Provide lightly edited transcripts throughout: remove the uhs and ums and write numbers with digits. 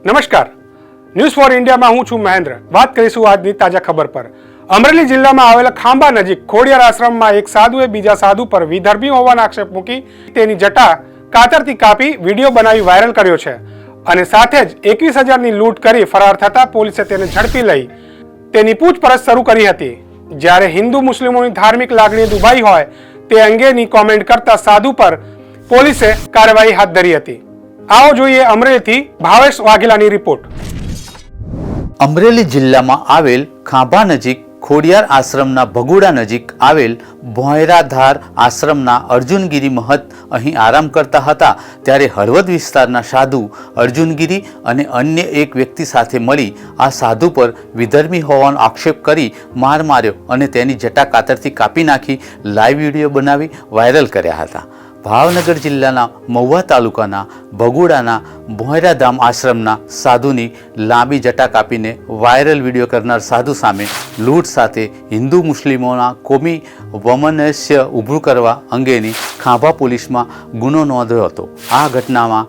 નમસ્કાર, news for ઇન્ડિયામાં હું છું મહેન્દ્ર. વાત કરીશું આજની તાજા ખબર પર. અમરેલી જિલ્લામાં આવેલા ખાંભા નજીક ખોડિયાર આશ્રમમાં એક સાધુએ બીજા સાધુ પર વિધર્મી હોવાના આક્ષેપ મૂકી તેની જટા કાતરથી કાપી વિડીયો બનાવી વાયરલ કર્યો છે અને સાથે જ 21,000ની લૂંટ કરી ફરાર થતા પોલીસે તેને ઝડપી લઈ તેની પૂછપરછ શરૂ કરી હતી. જ્યારે હિન્દુ મુસ્લિમોની ધાર્મિક લાગણી દુભાઈ હોય તે અંગેની કોમેન્ટ કરતા સાધુ પર પોલીસે કાર્યવાહી હાથ ધરી હતી. આવો જોઈએ અમરેલીથી ભાવેશ વાઘેલાની રિપોર્ટ. અમરેલી જિલ્લામાં આવેલ ખાંભા નજીક ખોડિયાર આશ્રમના ભગુડા નજીક આવેલ ભોંયરાધાર આશ્રમના અર્જુનગીરી મહંત અહીં આરામ કરતા હતા ત્યારે હળવદ વિસ્તારના સાધુ અર્જુનગીરી અને અન્ય એક વ્યક્તિ સાથે મળી આ સાધુ પર વિધર્મી હોવાનો આક્ષેપ કરી માર માર્યો અને તેની જટા કાતરથી કાપી નાખી લાઈવ વિડીયો બનાવી વાયરલ કર્યા હતા. ભાવનગર જિલ્લાના મહુવા તાલુકાના ભગુડાના ભોંયરાધામ આશ્રમના સાધુની લાંબી જટા કાપીને વાયરલ વિડીયો કરનાર સાધુ સામે લૂંટ સાથે હિન્દુ મુસ્લિમોના કોમી વમનસ્ય ઊભું કરવા અંગેની ખાંભા પોલીસમાં ગુનો નોંધ્યો હતો. આ ઘટનામાં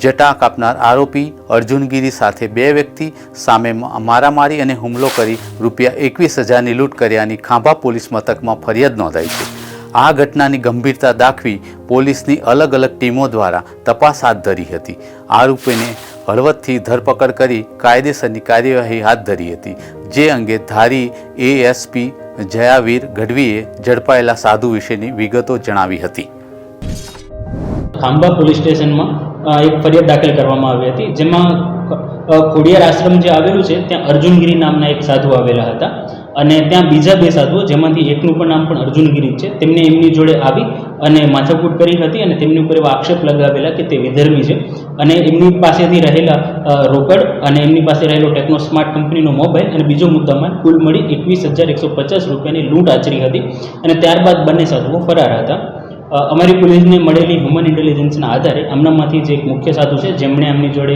જટા કાપનાર આરોપી અર્જુનગીરી સાથે બે વ્યક્તિ સામે મારામારી અને હુમલો કરી રૂપિયા 21,000ની લૂંટ કર્યાની ખાંભા પોલીસ મથકમાં ફરિયાદ નોંધાઈ છે. આ ઘટનાની ગંભીરતા દાખવી પોલીસની અલગ અલગ ટીમો દ્વારા તપાસ હાથ ધરી હતી. આરોપીને હળવદથી ધરપકડ કરી કાયદેસરની કાર્યવાહી હાથ ધરી હતી, જે અંગે ધારી એએસપી જયાવીર ગઢવીએ ઝડપાયેલા સાધુ વિશેની વિગતો જણાવી હતી. ખાંભા પોલીસ સ્ટેશનમાં એક ફરિયાદ દાખલ કરવામાં આવી હતી, જેમાં ખોડિયાર આશ્રમ જે આવેલું છે ત્યાં અર્જુનગીરી નામના એક સાધુ આવેલા હતા અને ત્યાં બીજા બે સાધુઓ, જેમાંથી એકનું પણ નામ પણ અર્જુનગીરી છે, તેમને એમની જોડે આવી અને માથાકૂટ કરી હતી અને તેમની ઉપર એવા આક્ષેપ લગાવેલા કે તે વિધર્મી છે અને એમની પાસેથી રહેલા રોકડ અને એમની પાસે રહેલો ટેકનો સ્માર્ટ કંપનીનો મોબાઈલ અને બીજો મુદ્દામાલ કુલ મળી 21,150 રૂપિયાની લૂંટ આચરી હતી અને ત્યારબાદ બંને સાધુઓ ફરાર હતા. અમારી પોલીસને મળેલી હ્યુમન ઇન્ટેલિજન્સના આધારે આમનામાંથી જે એક મુખ્ય સાધુ છે જેમણે એમની જોડે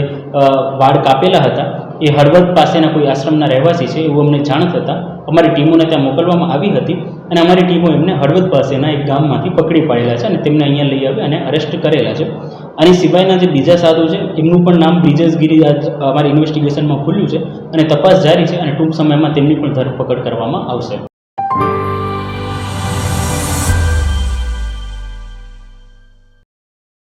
વાળ કાપેલા હતા એ હળવદ પાસેના કોઈ આશ્રમના રહેવાસી છે એવું અમને જાણ થતાં અમારી ટીમોને ત્યાં મોકલવામાં આવી હતી અને અમારી ટીમો એમને હળવદ પાસેના એક ગામમાંથી પકડી પાડેલા છે અને તેમને અહીંયા લઈ આવી અને અરેસ્ટ કરેલા છે. આની સિવાયના જે બીજા સાધુ છે એમનું પણ નામ બ્રિજેશગીરી અમારી ઇન્વેસ્ટિગેશનમાં ખુલ્યું છે અને તપાસ જારી છે અને ટૂંક સમયમાં તેમની પણ ધરપકડ કરવામાં આવશે.